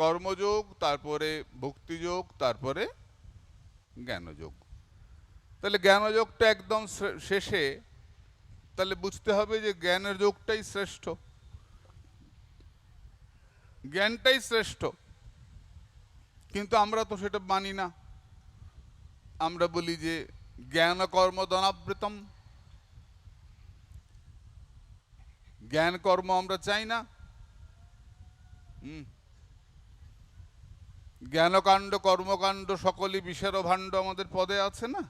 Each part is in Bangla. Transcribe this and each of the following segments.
কর্মযোগ, তারপরে ভক্তিযোগ, তারপরে জ্ঞানযোগ। তাহলে জ্ঞানযোগটা একদম শেষে, তাহলে বুঝতে হবে যে জ্ঞানের যোগটাই শ্রেষ্ঠ, জ্ঞানটাই শ্রেষ্ঠ। কিন্তু আমরা তো সেটা মানি না। আমরা বলি যে জ্ঞান কর্ম ধনাবৃতম, জ্ঞান কর্ম আমরা চাই না। জ্ঞানকাণ্ড কর্মকাণ্ড সকলই বিষের ভাণ্ড আমাদের পদে আছে না?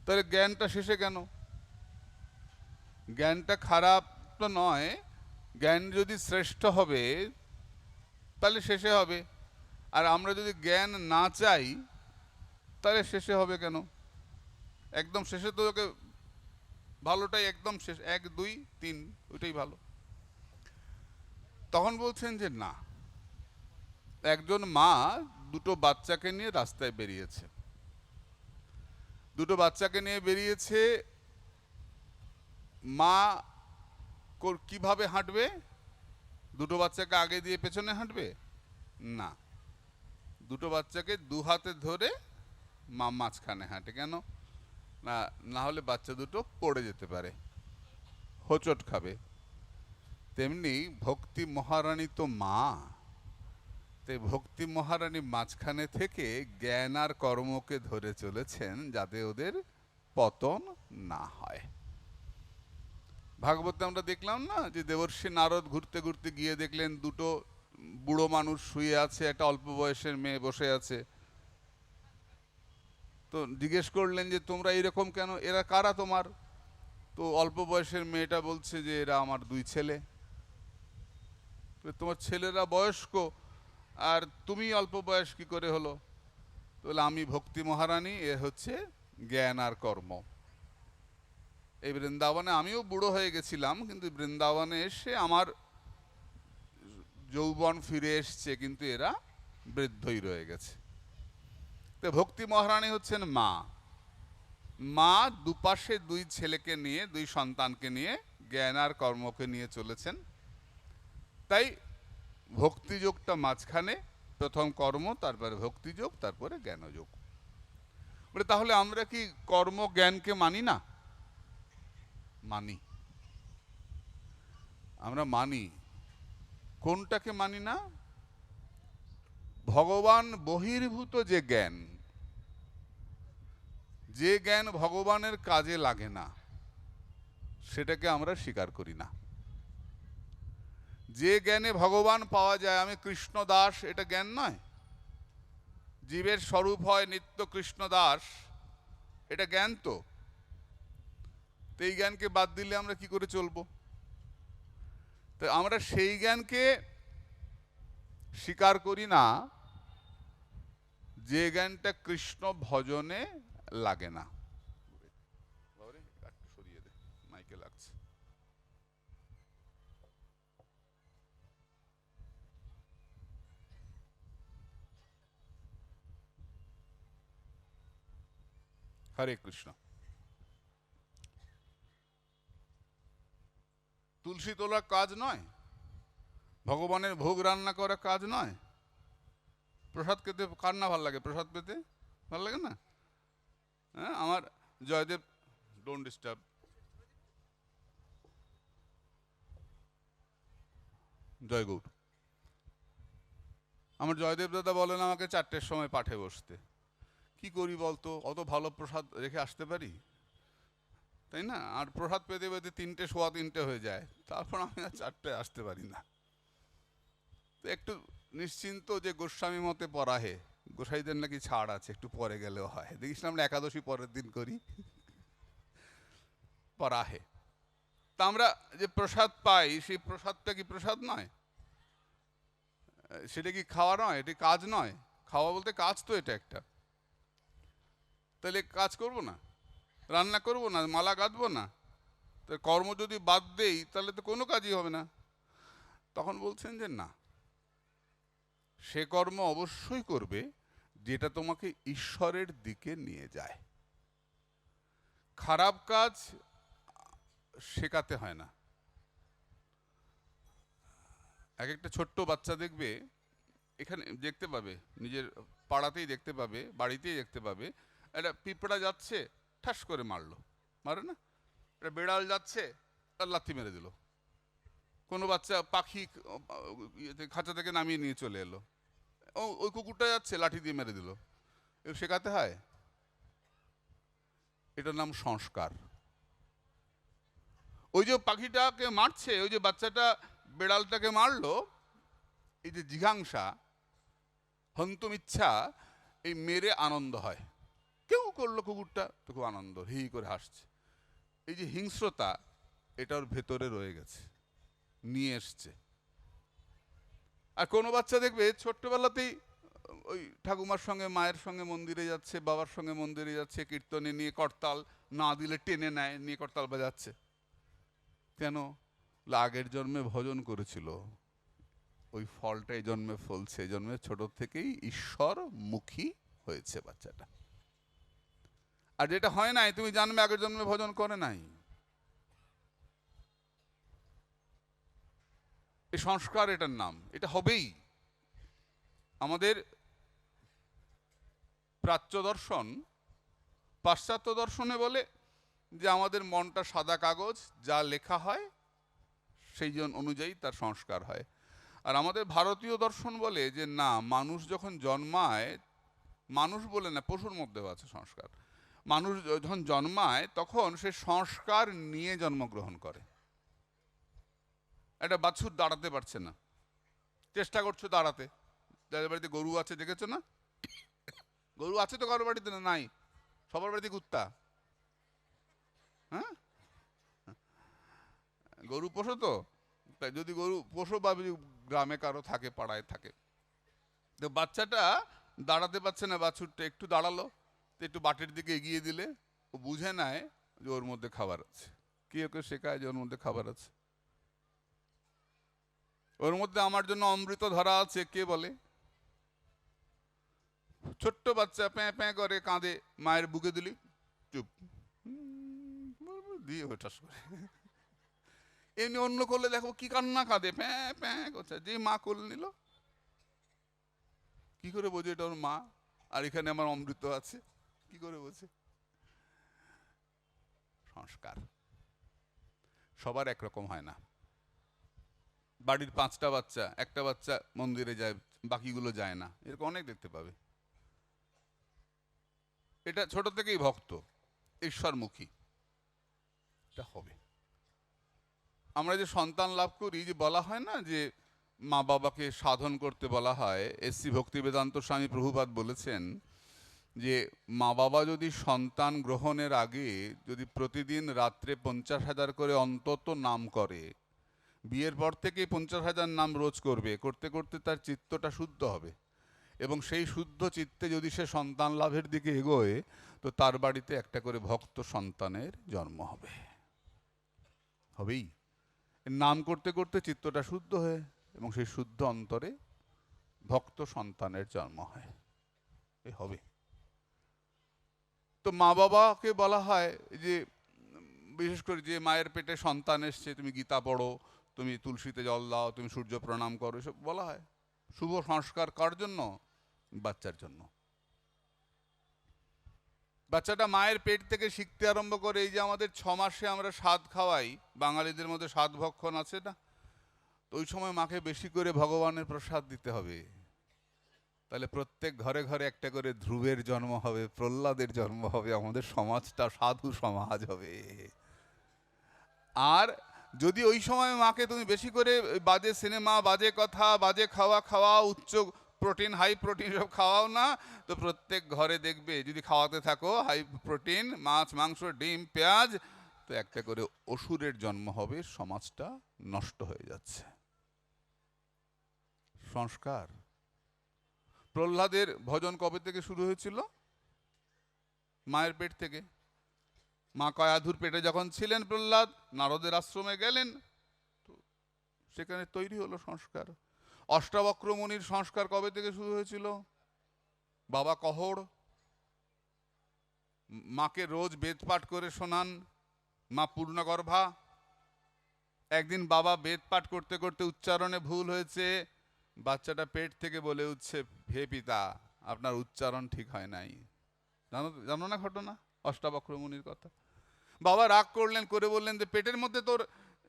তাহলে জ্ঞানটা শেষে কেন? জ্ঞানটা খারাপ তো নয়, জ্ঞান যদি শ্রেষ্ঠ হবে তাহলে শেষে হবে। আর আমরা যদি জ্ঞান না চাই তাহলে শেষে হবে কেন? একদম শেষে তো ওকে ভালোটাই একদম শেষ, 1 2 3 ওইটাই ভালো। তখন বলছেন যে না, একজন মা দুটো বাচ্চাকে নিয়ে রাস্তায় বেরিয়েছে। দুটো বাচ্চাকে নিয়ে বেরিয়েছে, মা কিভাবে হাঁটবে? দুটো বাচ্চাকে আগে দিয়ে পেছনে হাঁটবে না, দুটো বাচ্চাকে দু হাতে ধরে মা মাঝখানে হাঁটে। কেন না? না হলে বাচ্চা দুটো পড়ে যেতে পারে, হোঁচট খাবে। তেমনি ভক্তি মহারানী তো মা, তাই ভক্তি মহারানী মাঝখানে থেকে জ্ঞান আর কর্মকে ধরে চলেছেন যাতে ওদের পতন না হয়। ভাগবতে আমরা দেখলাম না যে দেবর্ষি নারদ ঘুরতে ঘুরতে গিয়ে দেখলেন দুটো বুড়ো মানুষ শুয়ে আছে, একটা অল্প বয়সের মেয়ে বসে আছে। তো জিজ্ঞেস করলেন যে তোমরা এরকম কেন, এরা কারা তোমার? তো অল্প বয়সের মেয়েটা বলছে যে এরা আমার 2 ছেলে। তোমার ছেলেরা বয়স্ক আর তুমি অল্প বয়স কি করে হলো? তো আমি ভক্তি মহারানী, এ হচ্ছে জ্ঞান আর কর্ম। এই বৃন্দাবনে আমিও বুড়ো হয়ে গেছিলাম, কিন্তু বৃন্দাবনে এসে আমার যৌবন ফিরে এসছে, কিন্তু এরা বৃদ্ধই রয়ে গেছে। তো ভক্তি মহারানী হচ্ছেন মা। মা দুপাশে 2 ছেলেকে নিয়ে, 2 সন্তানকে নিয়ে জ্ঞান আর কর্মকে নিয়ে চলেছেন। তাই ভক্তিযোগটা মাঝখানে, প্রথম কর্ম, তারপরে ভক্তিযোগ, তারপরে জ্ঞানযোগ। বলে তাহলে আমরা কি কর্ম জ্ঞানকে মানি না? মানি, আমরা মানি। কোনটাকে মানি না? ভগবান বহির্ভূত যে জ্ঞান, যে জ্ঞান ভগবানের কাজে লাগে না, সেটাকে আমরা স্বীকার করি না। যে জ্ঞানে ভগবান পাওয়া যায়, আমি কৃষ্ণ দাস, এটা জ্ঞান নয়। জীবের স্বরূপ হয় নিত্য কৃষ্ণ দাস, এটা জ্ঞান। তো এই জ্ঞানকে বাদ দিলে আমরা কি করে চলবো? তো আমরা সেই জ্ঞানকে স্বীকার করি না যে জ্ঞানটা কৃষ্ণ ভজনে লাগে না। সরিয়ে দে, মাইকে লাগছে। হরে কৃষ্ণ। তুলসী তোলা কাজ নয়, ভগবানের ভোগ রান্না করা কাজ নয়। প্রসাদ খেতে কার না ভালো লাগে? প্রসাদ পেতে ভালো লাগে না? হ্যাঁ, আমার জয়দেব, ডোন্ট ডিস্টার্ব, জয় গৌর। আমার জয়দেব দাদা বলেন আমাকে 4টের সময় পাঠে বসতে। কি করি বলতো, অত ভালো প্রসাদ রেখে আসতে পারি? তাই না? আর প্রসাদ পেতে পেতে 3টে, সোয়া 3টে হয়ে যায়, তারপর আমি আর 4টায় আসতে পারি না। তো একটু নিশ্চিন্ত যে গোস্বামী মতে পরাহে, গোসাইদের নাকি ছাড় আছে, একটু পরে গেলেও হয়। দেখিস আমরা একাদশী পরের দিন করি, পরাহে। তা আমরা যে প্রসাদ পাই, সেই প্রসাদটা কি প্রসাদ নয়? সেটা কি খাওয়া নয়? এটি কাজ নয়? খাওয়া বলতে কাজ তো এটা একটা। তাহলে কাজ করব না, রান্না করব না, মালা গাঁথবো না? তো কর্ম যদি বাদ দেই তাহলে তো কোনো কাজই হবে না। তখন বলছেন যে না, সে কর্ম অবশ্যই করবে যেটা তোমাকে ঈশ্বরের দিকে নিয়ে যায়। খারাপ কাজ শেখাতে হয় না, এক একটা ছোট্ট বাচ্চা দেখবে, এখানে দেখতে পাবে, নিজের পাড়াতেই দেখতে পাবে, বাড়িতেই দেখতে পাবে, একটা পিঁপড়া যাচ্ছে, ঠাস করে মারলো, মারে না? একটা বেড়াল যাচ্ছে, তার লাথি মেরে দিল। কোনো বাচ্চা পাখি খাঁচা থেকে নামিয়ে নিয়ে চলে এলো, ওই কুকুরটা যাচ্ছে, লাঠি দিয়ে মেরে দিল। এগুলো শেখাতে হয়? এটার নাম সংস্কার। ওই যে পাখিটাকে মারছে, ওই যে বাচ্চাটা বেড়ালটাকে মারলো, এই যে জিঘাংসা, হন্তমিচ্ছা, এই মেরে আনন্দ হয়। কেউ করলো কুকুরটা, তো খুব আনন্দ, হি করে হাসছে। এই যে হিংস্রতা, এটা ওর ভেতরে রয়ে গেছে, নিয়ে এসছে। আর কোনো বাচ্চা দেখবে ছোট্টবেলাতেই ওই ঠাকুমার সঙ্গে মায়ের সঙ্গে মন্দিরে যাচ্ছে, বাবার সঙ্গে মন্দিরে যাচ্ছে, কীর্তনে নিয়ে করতাল না দিলে টেনে নেয়, নিয়ে করতাল বাজাচ্ছে। কেন? আগের জন্মে ভজন করেছিল, ওই ফলটা এই জন্মে ফলছে, এই জন্মে ছোট থেকেই ঈশ্বর মুখী হয়েছে বাচ্চাটা। আর যেটা হয় নাই, তুমি জানবে আগের জন্মে ভজন করে নাই। এই সংস্কার, এটার নাম, এটা হবেই। আমাদের প্রাচ্য দর্শন, পাশ্চাত্য দর্শনে বলে যে আমাদের মনটা সাদা কাগজ, যা লেখা হয় সেই অনুযায়ী তার সংস্কার হয়। আর আমাদের ভারতীয় দর্শন বলে যে না, মানুষ যখন জন্মায়, মানুষ বলে না, পশুর মধ্যেও আছে সংস্কার, মানুষ যখন জন্মায় তখন সে সংস্কার নিয়ে জন্মগ্রহণ করে। একটা বাছুর দাঁড়াতে পারছে না, চেষ্টা করছো দাঁড়াতে, যাদের বাড়িতে গরু আছে দেখেছো না? গরু আছে তো কারোর বাড়িতে? না, নাই, সবার বাড়িতে কুত্তা। হ্যাঁ, গরু পোষো তো? তাই যদি গরু পোষো, বা গ্রামে কারো থাকে, পাড়ায় থাকে, তো বাচ্চাটা দাঁড়াতে পারছে না, বাছুরটা একটু দাঁড়ালো, তো একটু বাটের দিকে এগিয়ে দিলে ও বুঝে নেয় যে ওর মধ্যে খাবার আছে। কি ওকে শেখায় যে ওর মধ্যে খাবার আছে? ওর মধ্যে আমার জন্য অমৃত ধরা আছে, কে বলে? ছোট্ট বাচ্চা প্যাঁ প্যাঁ করে কাঁদে, মায়ের বুকে দিলি চুপ, দিয়ে ওঠাস করে। এমনি অন্য করলে দেখো কি কান্না, কাঁদে, প্যাঁ প্যাঁ করছে, যে মা কোলে নিল, কি করে বোঝে এটা ওর মা, আর এখানে আমার অমৃত আছে? কি করে বোঝে? সংস্কার সবার একরকম হয় না। বাড়ির 5টা বাচ্চা, একটা বাচ্চা মন্দিরে যায়, বাকিগুলো যায় না, এরকম অনেক দেখতে পাবে। এটা ছোট থেকেই ভক্ত, ঈশ্বরমুখী, এটা হবে। আমরা যে সন্তান লাভ করি, যে বলা হয় না যে মা বাবাকে সাধন করতে বলা হয়, এসসি ভক্তিবেদান্ত স্বামী প্রভুপাদ বলেছেন যে মা বাবা যদি সন্তান গ্রহণের আগে যদি প্রতিদিন রাত্রে 50,000 করে অন্তত নাম করে, বিয়ের পর থেকে 50,000 নাম রোজ করবে, করতে করতে তার চিত্তটা শুদ্ধ হবে, এবং সেই শুদ্ধ চিত্তে যদি সে সন্তান লাভের দিকে এগোয়, তো তার বাড়িতে একটা করে ভক্ত সন্তানের জন্ম হবে, হবেই। নাম করতে করতে চিত্তটা শুদ্ধ হয়, এবং সেই শুদ্ধ অন্তরে ভক্ত সন্তানের জন্ম হয়, এ হবে। তো মা বাবাকে বলা হয় যে, বিশেষ করে যে মায়ের পেটে সন্তান এসছে, তুমি গীতা পড়ো, তুমি তুলসীতে জল দাও, তুমি সূর্য প্রণাম করো, এসব বলা হয়। শুভ সংস্কার কার জন্য? বাচ্চার জন্য। বাচ্চাটা মায়ের পেট থেকে শিখতে আরম্ভ করে। এই যে আমাদের 6 মাসে আমরা স্বাদ খাওয়াই, বাঙালিদের মধ্যে স্বাদ ভক্ষণ আছে না, তো ওই সময় মাকে বেশি করে ভগবানের প্রসাদ দিতে হবে। তাহলে প্রত্যেক ঘরে ঘরে একটা করে ধ্রুবের জন্ম হবে, প্রহ্লাদের জন্ম হবে, আমাদের সমাজটা সাধু সমাজ হবে। আর যদি ওই সময় মাকে তুমি বেশি করে বাজে সিনেমা, বাজে কথা, বাজে খাওয়া খাওয়াও, উচ্চ প্রোটিন, হাই প্রোটিন সব খাওয়াও না, তো প্রত্যেক ঘরে দেখবে যদি খাওয়াতে থাকো হাই প্রোটিন, মাছ মাংস ডিম পেঁয়াজ, তো একটা করে অসুরের জন্ম হবে, সমাজটা নষ্ট হয়ে যাচ্ছে। সংস্কার। প্রহ্লাদের ভজন কবে থেকে শুরু হয়েছিল? মায়ের পেট থেকে। মা কয়াধুর পেটে যখন ছিলেন প্রহ্লাদ, নারদের আশ্রমে গেলেন, তো সেখানে তৈরি হলো সংস্কার। অষ্টাবক্র মুনির সংস্কার কবে থেকে শুরু হয়েছিল? বাবা কহর মাকে রোজ বেদ পাঠ করে শোনান, মা পূর্ণগর্ভা একদিন বাবা বেদ পাঠ করতে করতে উচ্চারণে ভুল হয়েছে, বাচ্চাটা পেট থেকে বলে উঠছে, হে পিতা, আপনার উচ্চারণ ঠিক হয় নাই। জানো জানো না ঘটনা, অষ্টাবক্র মুনির কথা। বাবা রাগ করলেন, করে বললেন যে পেটের মধ্যে তোর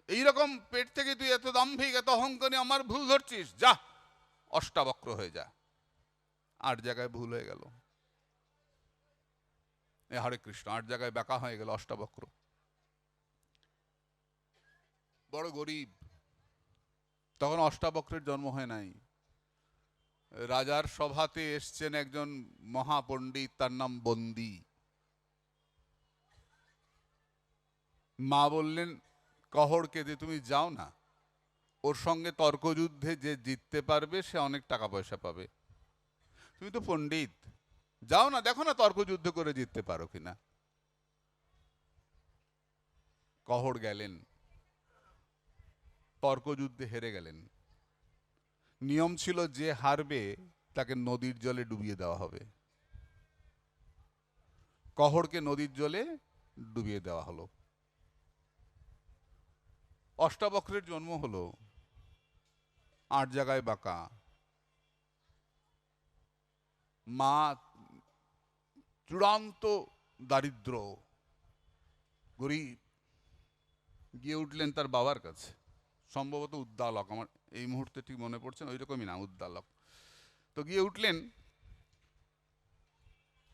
এইরকম পেট থেকে তুই এত দাম্ভিক, এত অহংকারী, আমার ভুল ধরছিস, যা অষ্টাবক্র হয়ে যা। 8 জায়গায় ভুল হয়ে গেল। এ হরে কৃষ্ণ, 8 জায়গায় বাঁকা হয়ে গেল অষ্টাবক্র। বড় গরিব, তখন অষ্টাবক্রের জন্ম হয় নাই। রাজার সভাতে এসছেন একজন মহাপণ্ডিত, তার নাম বন্দি। মা বললেন কহড়কে যে তুমি যাও না, ওর সঙ্গে তর্কযুদ্ধে যে জিততে পারবে সে অনেক টাকা পয়সা পাবে। তুমি তো পণ্ডিত, যাও না, দেখো না তর্কযুদ্ধ করে জিততে পারো কিনা। কহড় গেলেন, তর্কযুদ্ধে হেরে গেলেন। নিয়ম ছিল যে হারবে তাকে নদীর জলে ডুবিয়ে দেওয়া হবে। কহড়কে নদীর জলে ডুবিয়ে দেওয়া হলো। অষ্টাবক্রের জন্ম হলো, 8 জায়গায় বাঁকা। মা চূড়ান্ত দারিদ্র, গরিব, গিয়ে উঠলেন তার বাবার কাছে, সম্ভবত উদ্দালক, আমার এই মুহূর্তে ঠিক মনে পড়ছে না, ওই রকমই না, উদ্দালক। তো গিয়ে উঠলেন,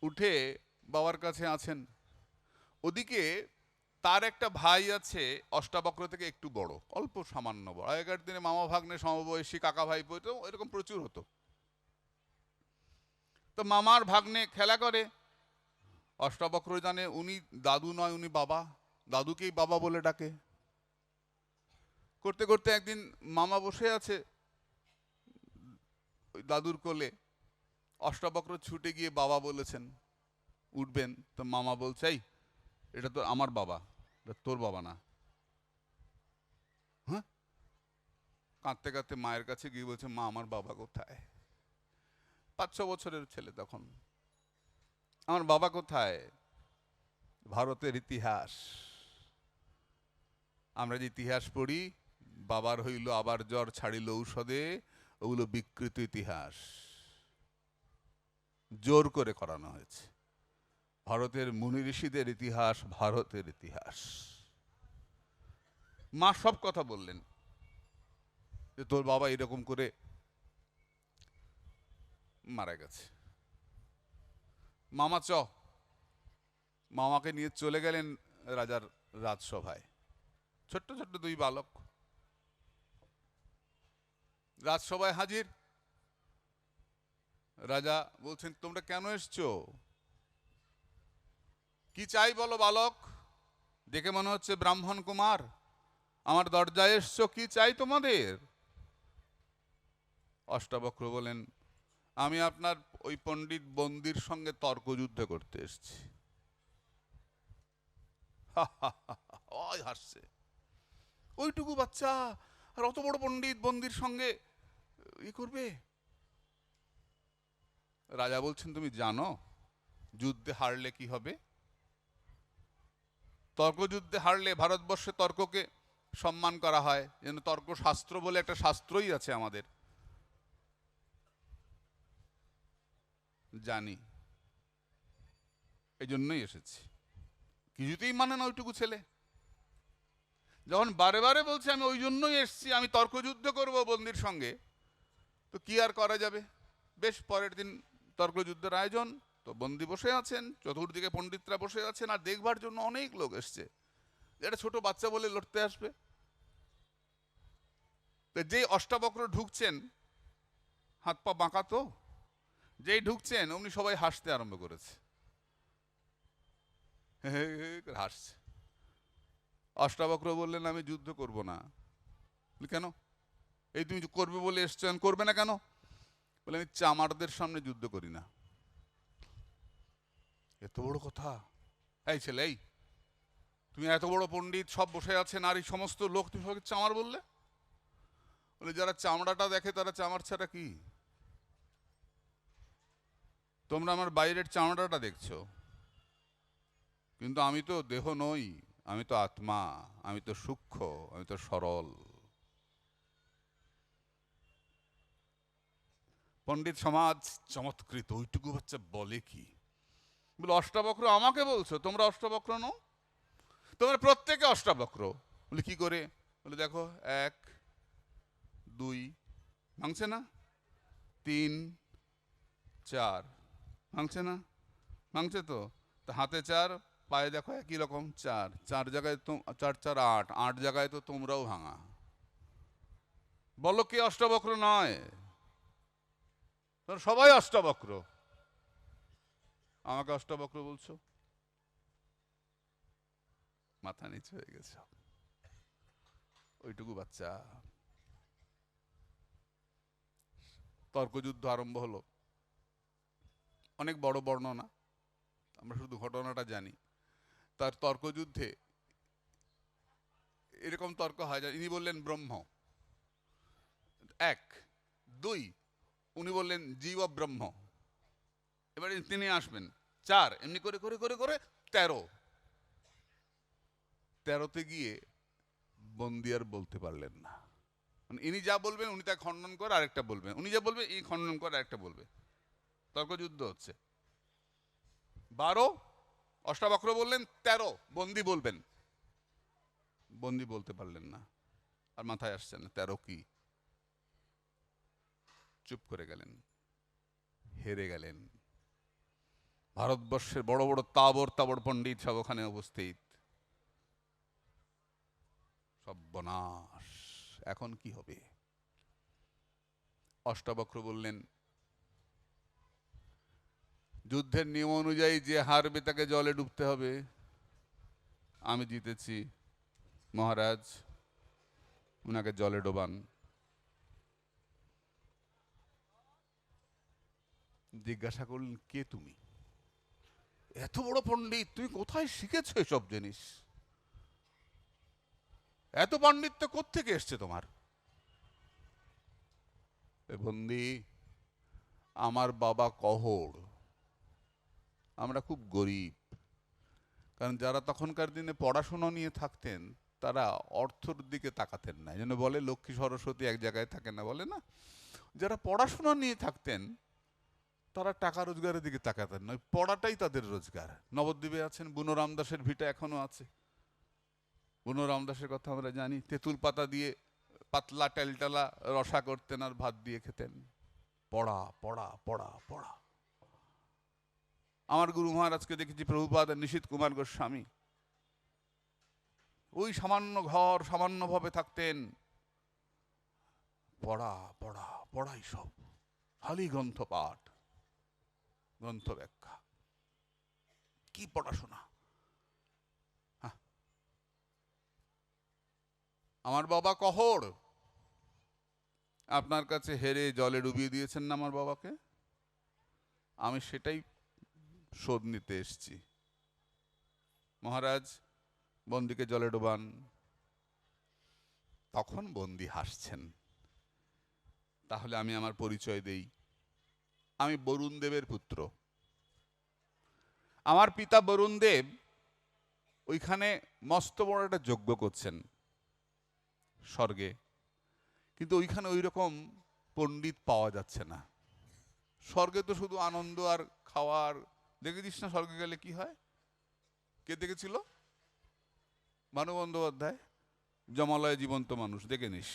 উঠে বাবার কাছে আছেন। ওদিকে তার একটা ভাই আছে অষ্টাবক্র থেকে একটু বড়, অল্প সামান্য বড়। আগেকার দিনে মামা ভাগ্নে সমবয়সী, কাকা ভাই তো এরকম প্রচুর হতো। তো মামার ভাগ্নে খেলা করে, অষ্টাবক্র জানে উনি দাদু নয়, উনি বাবা, দাদুকেই বাবা বলে ডাকে। করতে করতে একদিন মামা বসে আছে ওই দাদুর কোলে, অষ্টাবক্র ছুটে গিয়ে বাবা বলেছেন, উঠবেন, তো মামা বলছে, এই এটা তো আমার বাবা, এটা তোর বাবা না। হ্যাঁ, কাঁদতে কাঁদতে মায়ের কাছে গিয়ে বলছে, মা আমার বাবা কোথায়? 5-6 বছরের ছেলে তখন। আমার বাবা কোথায়? ভারতের ইতিহাস, আমরা যে ইতিহাস পড়ি, বাবার হইল আবার জ্বর ছাড়িল ঔষধে, ওগুলো বিকৃত ইতিহাস, জোর করে করানো হয়েছে। ভারতের মুনি ঋষিদের ইতিহাস, ভারতের ইতিহাস। মা সব কথা বললেন যে তোর বাবা এরকম করে মারা গেছে। মামা মামাকে নিয়ে চলে গেলেন রাজার রাজসভায়। ছোট্ট ছোট্ট 2 বালক রাজসভায় হাজির। রাজা বলছেন, তোমরা কেন এসছো? কি চাই বলো বালক, দেখে মনে হচ্ছে ব্রাহ্মণ কুমার, আমার দরজায় এসছো, কি চাই তোমাদের? অষ্টাবক্র বলেন, আমি আপনার ওই পণ্ডিত বন্দির সঙ্গে তর্কযুদ্ধ করতে এসেছি। ওই হাসছে, ওইটুকু বাচ্চা আর অত বড় পণ্ডিত বন্দির সঙ্গে ই করবে? রাজা বলছেন, তুমি জানো যুদ্ধে হারলে কি হবে? তর্কযুদ্ধে হারলে ভারতবর্ষে তর্ককে সম্মান করা হয়, যেন তর্কশাস্ত্র বলে একটা শাস্ত্রই আছে আমাদের। জানি, এই জন্যই এসেছি। কিছুতেই মানে না ওইটুকু ছেলে। যখন বারে বারে বলছে আমি ওই জন্যই এসেছি, আমি তর্কযুদ্ধ করব বন্দির সঙ্গে, তো কি আর করা যাবে? বেশ, পরের দিন তর্কযুদ্ধের আয়োজন। তো বন্দি বসে আছেন, চতুর্দিকে পণ্ডিতরা বসে আছেন, আর দেখবার জন্য অনেক লোক এসছে। এটা ছোট বাচ্চা বলে লড়তে আসবে। তো যেই অষ্টাবক্র ঢুকছেন, হাত পা বাঁকা, তো যেই ঢুকছেন উনি সবাই হাসতে আরম্ভ করেছে, হাসছে। অষ্টাবক্র বললেন, আমি যুদ্ধ করব না। কেন? এই তুমি করবে বলে এসছেন, করবে না কেন? বলে, আমি চামারদের সামনে যুদ্ধ করি না। এত বড় কথা! এই ছেলে, এই তুমি এত বড় পণ্ডিত, সব বসে আছেন, আর এই সমস্ত লোক তুমি সবাইকে চামার বললে? বলে, যারা চামড়াটা দেখে তারা চামার ছাড়া কি? তোমরা আমার বাইরের চামড়াটা দেখছো, কিন্তু আমি তো দেহ নই, আমি তো আত্মা, আমি তো সূক্ষ্ম, আমি তো সরল। পণ্ডিত সমাজ চমৎকৃত, ওইটুকু বাচ্চা বলে কি, বলে অষ্টাবক্র আমাকে বলছো, তোমরা অষ্টাবক্র নও, তোমরা প্রত্যেকে অষ্টাবক্র। বলে কি করে? বলে দেখো, 1 2 ভাঙছে না, 3 4 ভাঙছে না, ভাঙছে তো। তা হাতে 4, পায়ে দেখো একই রকম 4, 4 জায়গায় তো 4 4 8, 8 জায়গায় তো তোমরাও ভাঙা। বলো কে অষ্টাবক্র নয়? তোমরা সবাই অষ্টাবক্র, আমাকে অষ্টাবক্র বলছো? মাথা নিচু হয়ে গেছে। ওইটুকু বাচ্চা। তর্কযুদ্ধ আরম্ভ হলো। অনেক বড় বর্ণনা, আমরা শুধু ঘটনাটা জানি। তার তর্কযুদ্ধে এরকম তর্ক হয়, ইনি বললেন ব্রহ্ম 1, 2 উনি বললেন জীব ব্রহ্ম, এবারে তিনি আসবেন 4, এমনি করে করে করে করে 13। 13তে গিয়ে বন্দি আর বলতে পারলেন না। মানে ইনি যা বলবেন উনি তা খণ্ডন করে আরেকটা বলবেন, উনি যা বলবেন ইনি খণ্ডন করে আরেকটা বলবে। তর্কযুদ্ধ হচ্ছে। 12 অষ্টাবক্র বললেন, 13 বন্দি বলবেন, বন্দি বলতে পারলেন না, আর মাথায় আসছে না 13 কি। চুপ করে গেলেন, হেরে গেলেন। ভারতবর্ষের বড় বড় তাবড় তাবড় পণ্ডিত সব ওখানে উপস্থিত। সর্বনাশ, এখন কি হবে? অষ্টাবক্র বললেন, যুদ্ধের নিয়ম অনুযায়ী যে হারবে তাকে জলে ডুবতে হবে। আমি জিতেছি, মহারাজ উনাকে জলে ডোবান। জিজ্ঞাসা করলেন, কে তুমি? এত বড় পণ্ডিত, তুমি কোথায় শিখেছো এসব জিনিস? এত পাণ্ডিত্য কোত্থেকে এসছে তোমার? বন্দি, আমার বাবা কহড়, আমরা খুব গরিব। কারণ যারা তখনকার দিনে পড়াশোনা নিয়ে থাকতেন তারা অর্থর দিকে তাকাতেন না, যেন বলে লক্ষ্মী সরস্বতী এক জায়গায় থাকে না, বলে না। যারা পড়াশোনা নিয়ে থাকতেন তারা টাকা রোজগারের দিকে তাকাতেন না, পড়াটাই তাদের রোজগার। নবদ্বীপে আছেন বুনো রামদাসের ভিটা এখনো আছে। বুনো রামদাসের কথা আমরা জানি, তেঁতুল পাতা দিয়ে পাতলা টেলটালা রসা করতেন আর ভাত দিয়ে খেতেন। পড়া পড়া পড়া পড়া। আমার গুরু মহারাজকে দেখেছি, প্রভুপাদ আর নিশীথ কুমার গোস্বামী, ওই সামান্য ঘর সামান্যভাবে থাকতেন, পড়া পড়া পড়াই সব, খালি গ্রন্থ পাঠ, গ্রন্থ ব্যাখ্যা, কি পড়াশোনা। হ্যাঁ, আমার বাবা কহড়, আপনার কাছে হেরে জলে ডুবিয়ে দিয়েছেন না আমার বাবাকে, আমি সেটাই শোধ নিতে এসছি। মহারাজ বন্দিকে জলে ডোবান। তখন বন্দি হাসছেন। তাহলে আমি আমার পরিচয় দেই, আমি বরুণ দেবের পুত্র। আমার পিতা বরুণ দেব ওইখানে মস্ত বড় একটা যজ্ঞ করছেন স্বর্গে, কিন্তু ওইখানে ওই রকম পণ্ডিত পাওয়া যাচ্ছে না। স্বর্গে তো শুধু আনন্দ আর খাওয়ার। দেখেছিস না স্বর্গে গেলে কি হয়? কে দেখেছিল? ভানু বন্দ্যোপাধ্যায়, জমালয় জীবন্ত মানুষ, দেখে নিস,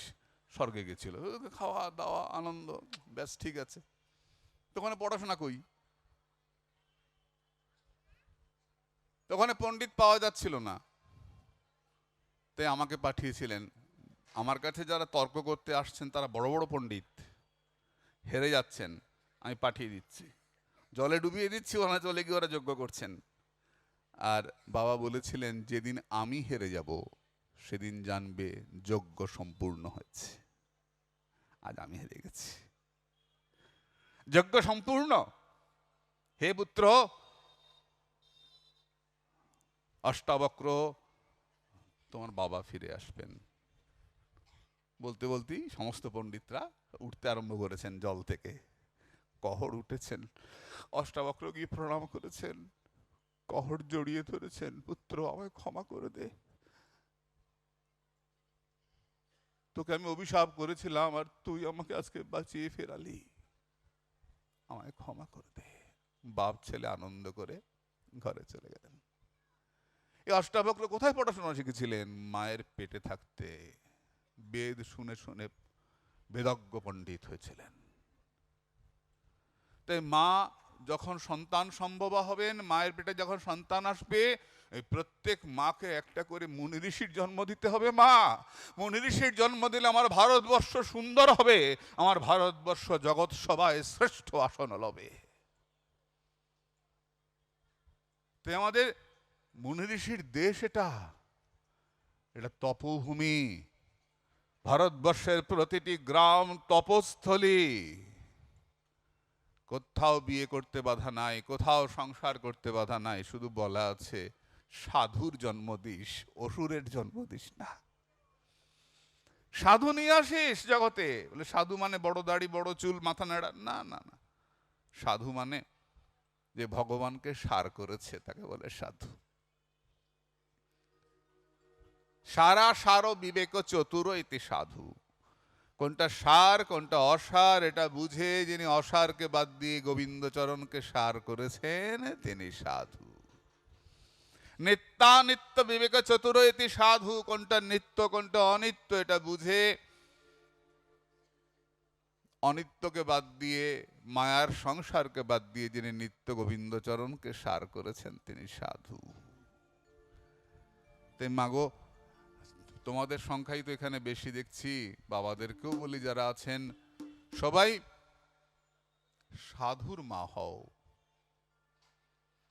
স্বর্গে গেছিল, খাওয়া দাওয়া আনন্দ, ব্যাস ঠিক আছে। তো ওখানে পড়াশোনা কই? তো ওখানে পণ্ডিত পাওয়া যাচ্ছিল না, তাই আমাকে পাঠিয়েছিলেন। আমার কাছে যারা তর্ক করতে আসছেন তারা বড় বড় পণ্ডিত, হেরে যাচ্ছেন, আমি পাঠিয়ে দিচ্ছি, জলে ডুবিয়ে দিচ্ছি, ওখানে চলে গিয়ে ওরা যজ্ঞ করছেন। আর বাবা বলেছিলেন, যেদিন আমি হেরে যাব সেদিন জানবে যজ্ঞ সম্পূর্ণ হয়েছে। আজ আমি হেরে গেছি, যজ্ঞ সম্পূর্ণ। হে পুত্র, অষ্টাবক্র তোমার বাবা ফিরে আসবেন। বলতে বলতেই সমস্ত পণ্ডিতরা উঠতে আরম্ভ করেছেন জল থেকে। কহড় উঠেছেন, অষ্টাবক্র গিয়ে প্রণাম করেছেন, কহড় জড়িয়ে ধরেছেন, পুত্র আমায় ক্ষমা করে দে, তোকে আমি অভিশাপ করেছিলাম আর তুই আমাকে আজকে বাঁচিয়ে ফেরালি, আমায় ক্ষমা করে দে। বাপ ছেলে আনন্দ করে ঘরে চলে গেলেন। এই অষ্টাবক্র কোথায় পড়াশোনা শিখেছিলেন? মায়ের পেটে থাকতে বেদ শুনে শুনে বেদজ্ঞ পণ্ডিত হয়েছিলেন। তাই মা যখন সন্তান সম্ভবা হবেন, মায়ের পেটে যখন সন্তান আসবে, এই প্রত্যেক মাকে একটা করে মুনি ঋষির জন্ম দিতে হবে। মা, মুনি ঋষির জন্ম দিলে আমার ভারতবর্ষ সুন্দর হবে, আমার ভারতবর্ষ জগৎ সভায় শ্রেষ্ঠ আসন লবে। তাই আমাদের মুনি ঋষির দেশ, এটা তপভূমি। ভারতবর্ষের প্রতিটি গ্রাম তপস্থলী। কোথাও বিয়ে করতে বাধা নাই, কোথাও সংসার করতে বাধা নাই, শুধু বলা আছে সাধুর জন্ম দিস, অসুরের জন্ম দিস না। সাধু নিয়ে আসিস জগতে। বলে সাধু মানে বড় দাড়ি, বড় চুল, মাথা নেড়া? না না না, সাধু মানে যে ভগবানকে সার করেছে তাকে বলে সাধু। সারা সার বিবেক চতুর ইতি সাধু। কোনটা সার কোনটা অসার এটা বুঝে যিনি অসারকে বাদ দিয়ে গোবিন্দচরণকে সার করেছেন তিনি সাধু। নিত্যানিত্য বিবেক চতুর ইতি সাধু। কোনটা নিত্য কোনটা অনিত্য এটা বুঝে অনিত্যকে বাদ দিয়ে, মায়ার সংসারকে বাদ দিয়ে যিনি নিত্য গোবিন্দচরণকে সার করেছেন তিনি সাধু। তাই মাগো, তোমাদের সংখ্যাই তো এখানে বেশি দেখছি, বাবাদেরকেও বলি যারা আছেন, সবাই সাধুর মা হও।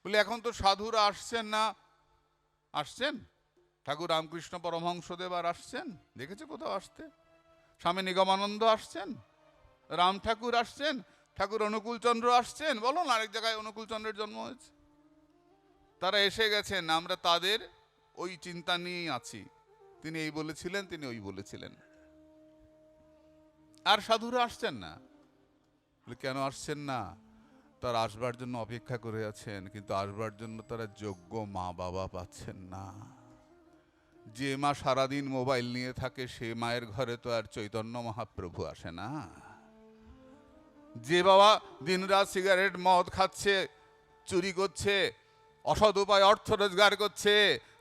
বলে এখন তো সাধুরা আসছেন না। আসছেন, ঠাকুর রামকৃষ্ণ পরমহংসদেব আর আসছেন? দেখেছো কোথাও আসতে? স্বামী নিগমানন্দ আসছেন, রাম ঠাকুর আসছেন, ঠাকুর অনুকূলচন্দ্র আসছেন? বলো না আরেক জায়গায় অনুকূলচন্দ্রের জন্ম হয়েছে। তারা এসে গেছেন, আমরা তাদের ওই চিন্তা নিয়েই আছি। তিনি এই বলেছিলেন, তিনি ওই বলেছিলেন। আর সাধুরা আসছেন না। কেন আসছেন না? তারা আসবার জন্য অপেক্ষা করে আছেন, কিন্তু আসবার জন্য তারা যোগ্য মা বাবা পাচ্ছেন না। যে মা সারাদিন মোবাইল নিয়ে থাকে সে মায়ের ঘরে তো আর চৈতন্য মহাপ্রভু আসে না। যে বাবা দিনরাত সিগারেট মদ খাচ্ছে, চুরি করছে, অসৎ উপায় অর্থ রোজগার করছে,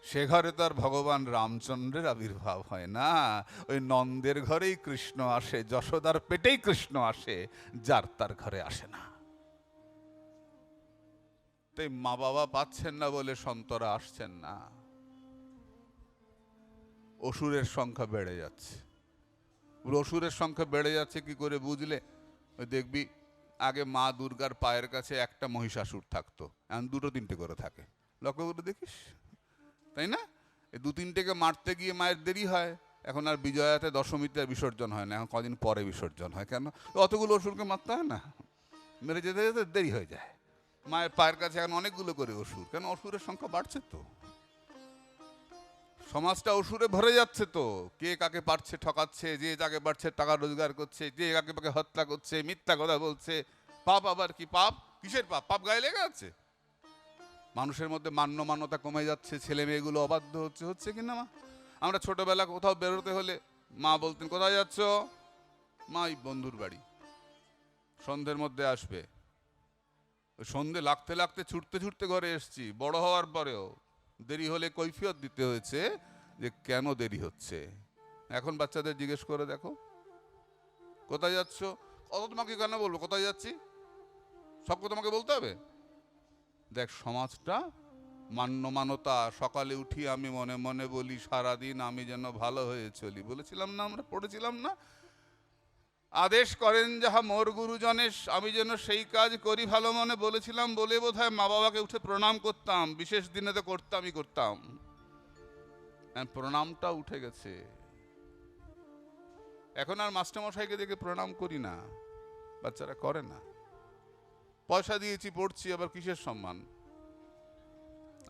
সে ঘরে তো আর ভগবান রামচন্দ্রের আবির্ভাব হয় না। ওই নন্দের ঘরেই কৃষ্ণ আসে, যশোদার পেটেই কৃষ্ণ আসে, যার তার ঘরে আসে না। তাই মা বাবা পাচ্ছেন না বলে সন্তরা আসছেন না। অসুরের সংখ্যা বেড়ে যাচ্ছে। অসুরের সংখ্যা বেড়ে যাচ্ছে কি করে বুঝলে? ওই দেখবি আগে মা দুর্গার পায়ের কাছে একটা মহিষাসুর থাকতো, এখন দুটো তিনটে করে থাকে। লক্ষ্য করে দেখিস, তাই না? এই দু তিনটেকে মারতে গিয়ে মায়ের দেরি হয়। এখন আর বিজয়াতে দশমীতে বিসর্জন হয় না, এখন কদিন পরে বিসর্জন হয়। কেন? অতগুলো অসুরকে মারতে হয় না, মেরে যেতে যেতে দেরি হয়ে যায়। মায়ের পায়ের কাছে এখন অনেকগুলো করে অসুর। কেন? অসুরের সংখ্যা বাড়ছে তো, সমাজটা অসুরে ভরে যাচ্ছে তো। কে কাকে পারছে ঠকাচ্ছে, যে যাকে পারছে টাকা রোজগার করছে, যে কাকে পাকে হত্যা করছে, মিথ্যা কথা বলছে। পাপ আবার কি পাপ? কিসের পাপ? পাপ গায়ে লেগে আছে। মানুষের মধ্যে মান্যতা কমে যাচ্ছে, ছেলে মেয়েগুলো অবাধ্য হচ্ছে। হচ্ছে কিনা মা? আমরা ছোটবেলা কোথাও বেরোতে হলে মা বলতেন, কোথায় যাচ্ছ? মা এই বন্ধুর বাড়ি, সন্ধ্যের মধ্যে আসবে। ওই সন্ধে লাগতে লাগতে ছুটতে ছুটতে ঘরে এসছি। বড় হওয়ার পরেও দেরি হলে কৈফিয়ত দিতে হয়েছে যে কেন দেরি হচ্ছে। এখন বাচ্চাদের জিজ্ঞেস করে দেখো, কোথায় যাচ্ছ? অত তোমাকে কেন বলবো কোথায় যাচ্ছি? সব তোমাকে বলতে হবে? দেখ, সমাজটা মান্যতা। সকালে উঠি আমি মনে মনে বলি, সারাদিন আমি যেন ভালো হয়ে চলি। বলেছিলাম না, আমরা পড়েছিলাম না? আদেশ করেন যাহা মোর গুরুজনেশ, আমি যেন সেই কাজ করি ভালো মনে। বলেছিলাম বলে বোধহয় মা বাবাকে উঠে প্রণাম করতাম। বিশেষ দিনে তো করতাম। প্রণামটা উঠে গেছে। এখন আর মাস্টারমশাইকে দেখে প্রণাম করি না, বাচ্চারা করে না। পয়সা দিয়েছি, পড়ছি, আবার কিসের সম্মান?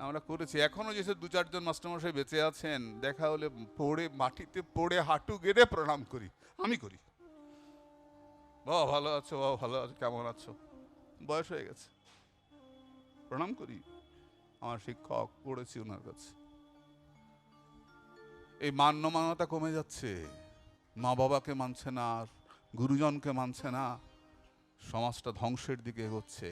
আমরা করেছি। এখনো যেসব দু চারজন মাস্টারমশাই বেঁচে আছেন, দেখা হলে পড়ে মাটিতে পড়ে হাঁটু গেড়ে প্রণাম করি। আমি করি। বাবা ভালো আছো, বাবা ভালো আছো, কেমন আছো? বয়স হয়ে গেছে, প্রণাম করি। আমার শিক্ষক, পড়েছি ওনার কাছে। এই মান্যতা কমে যাচ্ছে। মা বাবাকে মানছে না, গুরুজনকে মানছে না, সমাজটা ধ্বংসের দিকে এগোচ্ছে।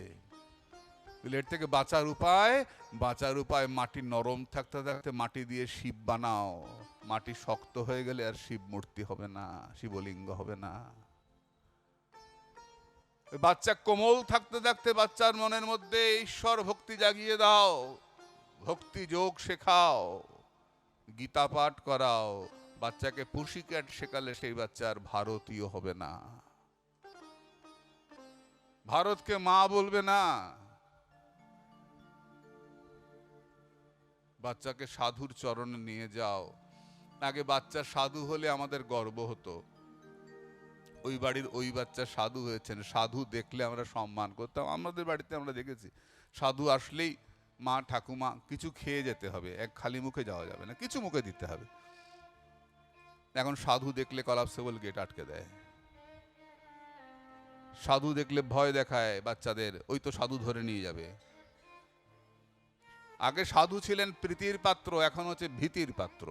এর থেকে বাঁচার উপায় মাটি নরম থাকতে থাকতে মাটি দিয়ে শিব বানাও। মাটি শক্ত হয়ে গেলে আর শিব মূর্তি হবে না, শিবলিঙ্গ হবে না। বাচ্চা কোমল থাকতে থাকতে বাচ্চার মনের মধ্যে ঈশ্বর ভক্তি জাগিয়ে দাও, ভক্তি যোগ শেখাও, গীতা পাঠ করাও। বাচ্চাকে পুশিক্যাট শেখালে সেই বাচ্চা আর ভারতীয় হবে না, ভারতকে মা বলবে না। বাচ্চাকে সাধুর চরণে নিয়ে যাও। আগে বাচ্চা সাধু হলে আমাদের গর্ব হতো, ওই বাড়ির ওই বাচ্চা সাধু হয়েছেন, সাধু দেখলে আমরা সম্মান করতাম। আমাদের বাড়িতে আমরা দেখেছি সাধু আসলেই মা ঠাকুমা কিছু খেয়ে যেতে হবে, এক খালি মুখে যাওয়া যাবে না, কিছু মুখে দিতে হবে। এখন সাধু দেখলে কলাপসেবল গেট আটকে দেয়, সাধু দেখলে ভয় দেখায় বাচ্চাদের, ওই তো সাধু ধরে নিয়ে যাবে। আগে সাধু ছিলেন প্রীতির পাত্র, এখন হচ্ছে ভীতির পাত্র।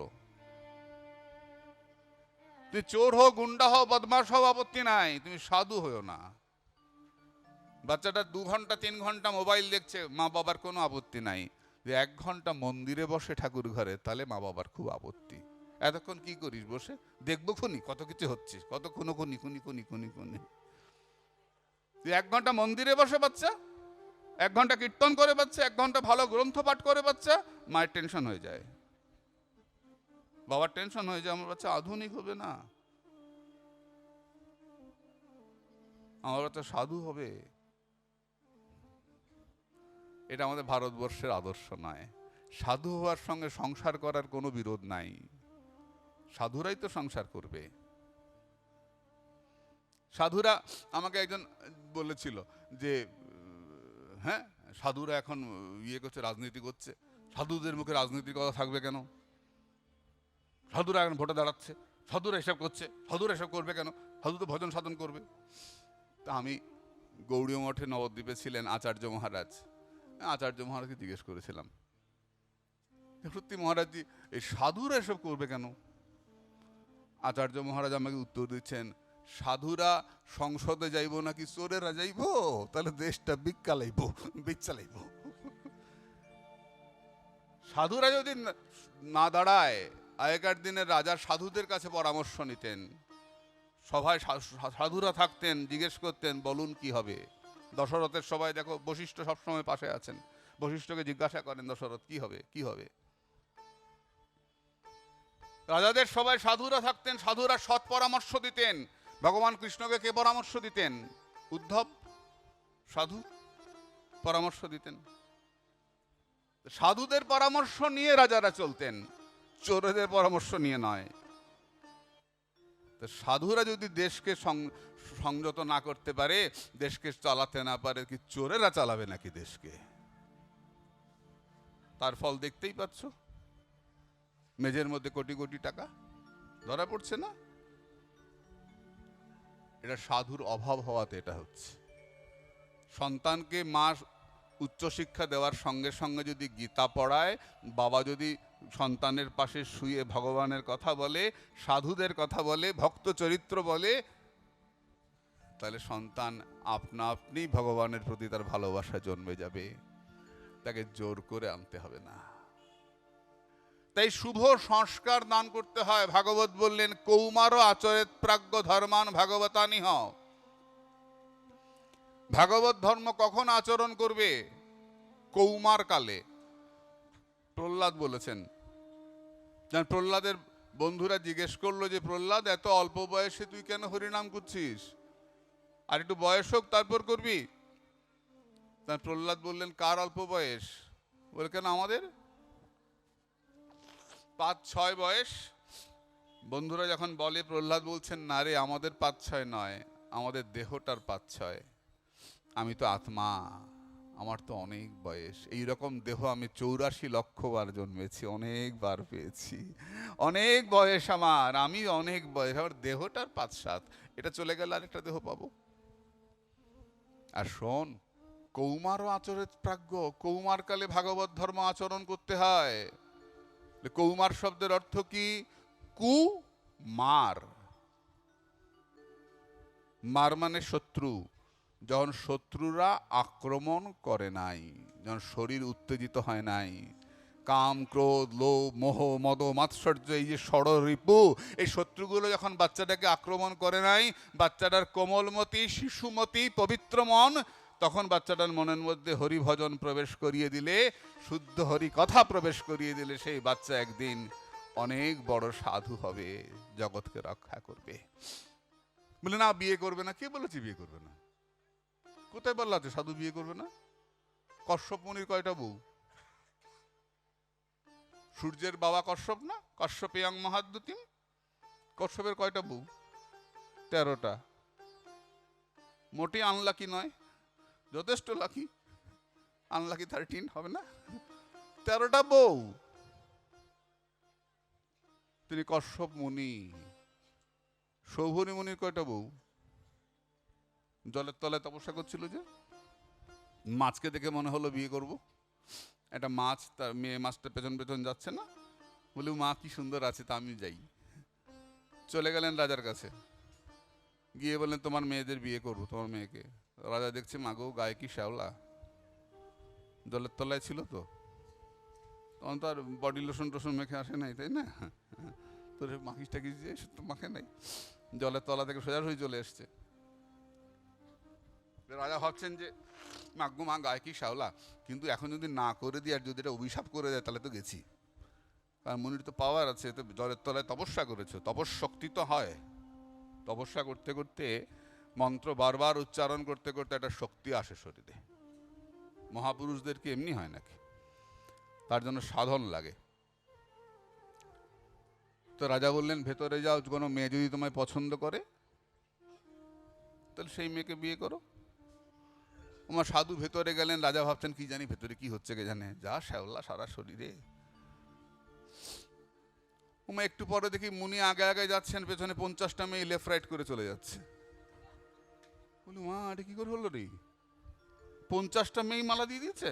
তুমি চোর হও, গুন্ডা হও, বদমাশ হও, আপত্তি নাই, তুমি সাধু হও না। বাচ্চাটা 2 ঘন্টা 3 ঘন্টা মোবাইল দেখছে, মা বাবার কোনো আপত্তি নাই। যে 1 ঘন্টা মন্দিরে বসে ঠাকুর ঘরে, তাহলে মা বাবার খুব আপত্তি। এতক্ষণ কি করিস বসে? দেখবো খুনি, কত কিছু হচ্ছে, কত খুনো খুনি খুনি খুনি খুনি খুনি। 1 ঘন্টা মন্দিরে বসে বাচ্চা, 1 ঘন্টা কীর্তন করে বাচ্চা, 1 ঘন্টা ভালো গ্রন্থ পাঠ করে বাচ্চা, মায়ের টেনশন হয়ে যায়, বাবার টেনশন হয়ে যায়, আমার বাচ্চা আধুনিক হবে না, আমার বাচ্চা সাধু হবে। এটা আমাদের ভারতবর্ষের আদর্শ নয়। সাধু হওয়ার সঙ্গে সংসার করার কোনো বিরোধ নাই, সাধুরাই তো সংসার করবে। সাধুরা, আমাকে একজন বলেছিল যে হ্যাঁ সাধুরা এখন ইয়ে করছে, রাজনীতি করছে, সাধুদের মুখে রাজনীতির কথা থাকবে কেন? সাধুরা এখন ভোটে দাঁড়াচ্ছে, সাধুরা এসব করছে, সাধুরা এসব করবে কেন? সাধু তো ভজন সাধন করবে। তা আমি গৌড়ীয় মঠে নবদ্বীপে ছিলেন আচার্য মহারাজ, আচার্য মহারাজকে জিজ্ঞেস করেছিলাম, সত্যি মহারাজজি এই সাধুরা এসব করবে কেন? আচার্য মহারাজ আমাকে উত্তর দিচ্ছেন, সাধুরা সংসদে যাইব নাকি চোরেরা যাইব? তাহলে দেশটা বিচ্চালাইব। সাধুরা যদি না দাঁড়ায়, আগেকার দিনের রাজা সাধুদের কাছে পরামর্শ নিতেন, সভায় সাধুরা থাকতেন, জিজ্ঞেস করতেন বলুন কি হবে। দশরথের সবাই দেখো, বশিষ্ঠ সবসময় পাশে আছেন, বশিষ্ঠকে জিজ্ঞাসা করেন দশরথ কি হবে কি হবে। রাজাদের সবাই সাধুরা থাকতেন, সাধুরা সৎ পরামর্শ দিতেন। ভগবান কৃষ্ণকে কে পরামর্শ দিতেন? উদ্ধব, সাধু পরামর্শ দিতেন। সাধুদের পরামর্শ নিয়ে রাজারা চলতেন, চোরেদের পরামর্শ নিয়ে নয়। সাধুরা যদি দেশকে সংযত না করতে পারে, দেশকে চালাতে না পারে, কি চোরেরা চালাবে নাকি দেশকে? তার ফল দেখতেই পাচ্ছ, মেঝের মধ্যে কোটি কোটি টাকা ধরা পড়ছে না। এটা সাধুর অভাব হওয়াতে এটা হচ্ছে। সন্তানকে মা উচ্চশিক্ষা দেওয়ার সঙ্গে সঙ্গে যদি গীতা পড়ায়, বাবা যদি সন্তানের পাশে শুয়ে ভগবানের কথা বলে, সাধুদের কথা বলে, ভক্ত চরিত্র বলে, তাহলে সন্তান আপনা আপনি ভগবানের প্রতি তার ভালোবাসা জন্মে যাবে, তাকে জোর করে আনতে হবে না। তাই শুভ সংস্কার দান করতে হয়। ভাগবত বললেন কৌমার আচরেত প্রাজ্ঞ ধর্মান ভাগবতানি হ। ভাগবত ধর্ম কখন আচরণ করবে? কৌমার কালে। প্রহ্লাদ বলেছেন, প্রহ্লাদের বন্ধুরা জিজ্ঞেস করলো যে প্রহ্লাদ এত অল্প বয়সে তুই কেন হরিনাম করছিস? আর একটু বয়স হোক তারপর করবি। প্রহ্লাদ বললেন কার অল্প বয়স? বলে কেন আমাদের 5-6 বয়স। বন্ধুরা যখন বলে, প্রহ্লাদ বলছেন না রে, আমাদের 5-6 নয়, আমাদের দেহটার 5-6। আমি তো আত্মা, আমার তো অনেক বয়স। এইরকম দেহ আমি 84 লক্ষ বার জন্মেছি, অনেকবার পেয়েছি, অনেক বয়স আমার, আমি অনেক বয়স, আমার দেহটার 5-7, এটা চলে গেলে আরেকটা দেহ পাবো। আর শোন, কৌমারও আচরিত প্রাজ্ঞ, কৌমার কালে ভাগবত ধর্ম আচরণ করতে হয়। কৌমার শব্দের অর্থ কি? কুমার, মার মানে শত্রু। যখন শত্রুরা আক্রমণ করে নাই, যখন শরীর উত্তেজিত হয় নাই, কাম ক্রোধ লোভ মোহ মদ মাৎসর্য, এই যে ষড়রিপু, এই শত্রুগুলো যখন বাচ্চাটাকে আক্রমণ করে নাই, বাচ্চাটার কোমলমতি শিশুমতি পবিত্র মন, তখন বাচ্চাটার মনের মধ্যে হরি ভজন প্রবেশ করিয়ে দিলে, শুদ্ধ হরি কথা প্রবেশ করিয়ে দিলে, সেই বাচ্চা একদিন অনেক বড় সাধু হবে, জগৎকে রক্ষা করবে। বলে না বিয়ে করবে না, কে বলেছে বিয়ে করবে না? কোথায় বললা আছে সাধু বিয়ে করবে না? কশ্যপ মুনির কয়টা বউ? সূর্যের বাবা কশ্যপ না? কশ্যপেয়ং মহাদ্যুতিম। কশ্যপের কয়টা বউ? 13টা। মোটি আনলাকি নয়, যথেষ্ট লাকি। আনলাকি 13 হবে না? 13টা বউ। তিনি কশ্যপ মুনি। সৌভরী মুনির কয়টা বউ? জলের তলায় তপস্যা করছিল যে, মাছকে দেখে মনে হলো বিয়ে করব। একটা মাছ, তার মেয়ে মাছটা পেছন পেছন যাচ্ছে না, বলে মা কি সুন্দর আছে, তা আমি যাই। চলে গেলেন রাজার কাছে, গিয়ে বললেন তোমার মেয়েদের বিয়ে করবো, তোমার মেয়েকে। রাজা দেখছে মাগো গায়ে কি শ্যাওলা, জলের তলায় ছিল তো, তখন তো আর বডি লোশন টোশন মেখে আসে নাই, তাই না? তোর মাখিস টাকিস যে তো মাখে নাই, জলের তলা থেকে সোজা হয়ে চলে এসছে। রাজা ভাবছেন যে মাগো মা গায়ে কি শ্যাওলা, কিন্তু এখন যদি না করে দিই আর যদি এটা অভিশাপ করে দেয় তাহলে তো গেছি। কারণ মনির তো পাওয়ার আছে, তো জলের তলায় তপস্যা করেছো, তপস্যক্তি তো হয়। তপস্যা করতে করতে, মন্ত্র বারবার উচ্চারণ করতে করতে একটা শক্তি আসে শরীরে। মহাপুরুষদেরকে এমনি হয় নাকি? তার জন্য সাধন লাগে। তো রাজা বললেন ভেতরে যাও, কোনো মেয়ে যদি তোমায় পছন্দ করে তাহলে সেই মেয়েকে বিয়ে করো। আমার সাধু ভেতরে গেলেন, রাজা ভাবছেন কি জানি ভেতরে কি হচ্ছে কে জানে, যা শ্যাওলা সারা শরীরে। ওমা একটু পরে দেখি মুনি আগে আগে যাচ্ছেন, পেছনে 50টা মেয়ে লেফট রাইট করে চলে যাচ্ছে। বলি মা এটা কি করে হলো রে, 50টা মেয়ে মালা দিয়ে দিয়েছে?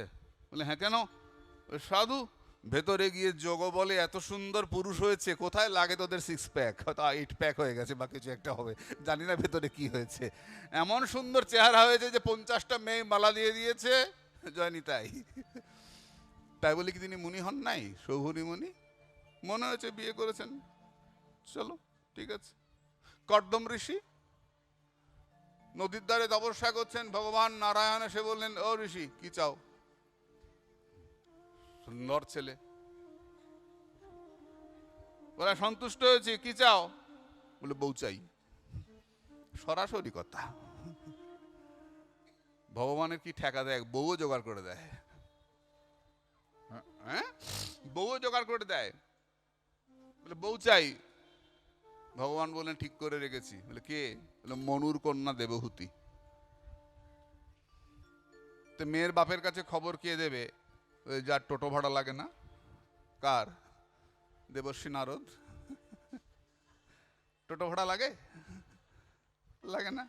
বলে হ্যাঁ কেন? সাধু ভেতরে গিয়ে যোগ বলে এত সুন্দর পুরুষ হয়েছে, কোথায় লাগে তোদের 6 প্যাক, হয়তো 8 প্যাক হয়ে গেছে বা কিছু একটা হবে, জানি না ভেতরে কি হয়েছে, এমন সুন্দর চেহারা হয়েছে যে 50টা মেয়ে মালা দিয়ে দিয়েছে। জয়নি তাই। তাই বলে কি তিনি মুনি হন নাই? সৌভরী মুনি। মনে হয়েছে বিয়ে করেছেন, চলো ঠিক আছে। কর্দম ঋষি নদীর ধারে তপস্যা করছেন, ভগবান নারায়ণ এসে বললেন ও ঋষি কি চাও? সুন্দর ছেলে, বলে সন্তুষ্ট হয়েছি, কি চাও? বলে বউ চাই। সরাসরি কথা। ভগবানের কি ঠেকা দেয়, বউও জোগাড় করে দেয়। হ্যাঁ, বউও জোগাড় করে দেয়। বলে বউ চাই। ভগবান বললেন ঠিক করে রেখেছি। বলে কে? বলে মনুর কন্যা দেবহূতি। তো মেয়ের বাপের কাছে খবর কে দেবে? ওই যার টোটো ভাড়া লাগে না। কার? দেবর্ষী নারদ। টোটো ভাড়া লাগে? লাগে না।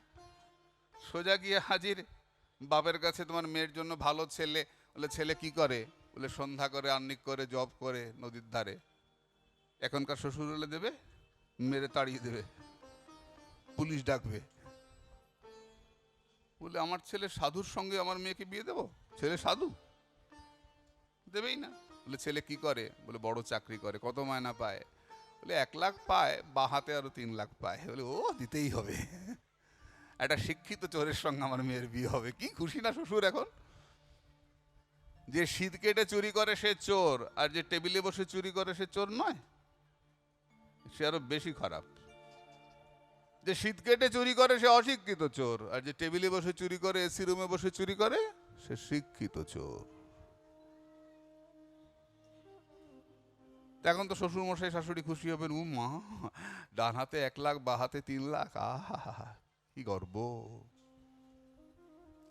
সোজা গিয়ে হাজির বাপের কাছে, তোমার মেয়ের জন্য ভালো ছেলে। বলে ছেলে কি করে? বলে সন্ধ্যা করে আহ্নিক করে জব করে নদীর ধারে। এখনকার শ্বশুর হলে দেবে, মেরে তাড়িয়ে দেবে, পুলিশ ডাকবে। বলে আমার ছেলে সাধুর সঙ্গে আমার মেয়েকে বিয়ে দেবো? ছেলে সাধু, দেবেই না। বলে ছেলে কি করে? বলে বড় চাকরি করে। কত মায়না পায়? বলে 1 লাখ পায়, বা হাতে আরো 3 লাখ পায়। বলে ও দিতেই হবে, একটা শিক্ষিত চোরের সঙ্গে আমার মেয়ের বিয়ে হবে। কি খুশি না শ্বশুর এখন। যে শীত কেটে চুরি করে সে চোর, আর যে টেবিলে বসে চুরি করে সে চোর নয়, সে আরো বেশি খারাপ। যে শীত কেটে চুরি করে সে অশিক্ষিত চোর, আর যে টেবিলে বসে চুরি করে, এসি রুমে বসে চুরি করে, সে শিক্ষিত চোর। এখন তো শ্বশুর মশাই শাশুড়ি খুশি হবেন, ও মা ডান হাতে 1 লাখ বা হাতে 3 লাখ, আহা কি গর্ব।